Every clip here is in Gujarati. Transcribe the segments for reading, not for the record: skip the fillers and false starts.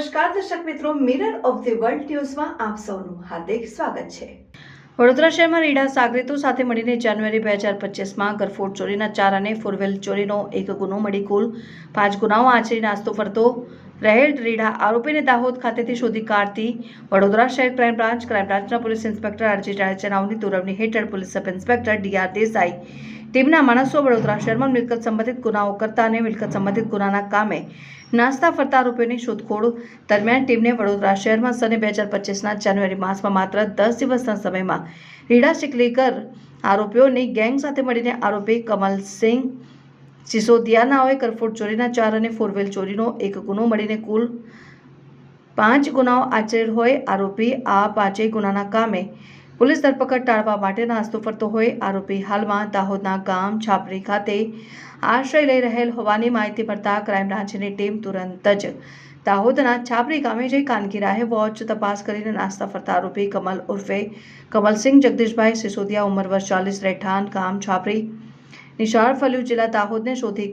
નમસ્કાર દર્શક મિત્રો, મિરર ઓફ ધી વર્લ્ડ ન્યૂઝમાં આપ સૌનું હાર્દિક સ્વાગત છે। વડોદરા શહેરમાં રીડા સાગરીતો સાથે મળીને જાન્યુઆરી 2025માં ગરફોડ ચોરીના 4 અને ફોરવ્હીલ ચોરીનો 1 ગુનો મળી કુલ 5 ગુનાઓ આચરી નાસ્તો ફરતો રહેલ રીડા આરોપીને દાહોદ ખાતેથી શોધી કાઢતી વડોદરા શહેર ક્રાઇમ બ્રાન્ચના પોલીસ ઇન્સ્પેક્ટર આરજી જાડેજાની દોરવણી હેઠળ police sub inspector DR Desai ટીમના માણસો વડોદરા શહેરમાં મિલકત સંબંધિત ગુનાઓ કરતા અને મિલકત સંબંધિત ગુનાના કામે નાસ્તા ફરતા આરોપીઓની શોધખોળ દરમિયાન ટીમને વડોદરા શહેરમાં સને 2025ના જાન્યુઆરી માસમાં માત્ર 10 દિવસના સમયમાં રીડા સિકલીકર આરોપીઓની ગેંગ સાથે મળીને આરોપી કમલસિંહ સિસોદિયાનાઓએ ગરફોડ ચોરીના 4 અને ફોરવ્હીલ ચોરીનો 1 ગુનો મળીને કુલ 5 ગુનાઓ આચરેલ હોય આરોપી આ 5 ગુનાના કામે પોલીસ ધરપકડ ટાળવા માટે નાસ્તો ફરતો હોય આરોપી હાલમાં દાહોદના ગામ છાપરી ખાતે આશ્રય લઈ રહેલ હોવાની માહિતી મળતા ક્રાઇમ બ્રાન્ચની ટીમ તુરંત જ દાહોદના છાપરી ગામે જઈ કાનગી રાહે વોચ તપાસ કરીને નાસ્તા ફરતા આરોપી કમલ ઉર્ફે કમલસિંહ જગદીશભાઈ સિસોદિયા ઉંમર વર્ષ 40 રહેઠાણ ગામ છાપરી નિશાળ ફલ્યુ જિલ્લા દાહોદને શોધી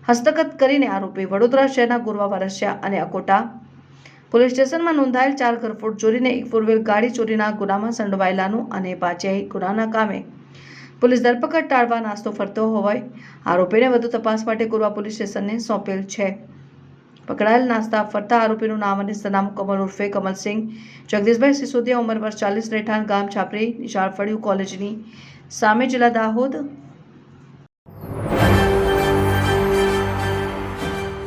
હસ્તગત કરીને આરોપી વડોદરા શહેરના ગુરવા વરસિયા અને અકોટા પોલીસ સ્ટેશનમાં નોંધાયેલ 4 ગરફોડ ચોરીને 1 ફોરવ્હીલ ગાડી ચોરીના ગુનામાં સંડોવાયેલાનું અને 5 ગુનાના કામે પોલીસ ધરપકડ ટાળવા નાસ્તો ફરતો હોવાય આરોપીને વધુ તપાસ માટે ગુરવા પોલીસ સ્ટેશનને સોંપેલ છે। પકડાયેલ નાસ્તા ફરતા આરોપીનું નામ અને સરનામું કમલ ઉર્ફે કમલસિંહ જગદીશભાઈ સિસોદિયા ઉંમર વર્ષ 40 રહેઠાણ ગામ છાપરી નિશાળ ફળિયું કોલેજની સામે જિલ્લા દાહોદ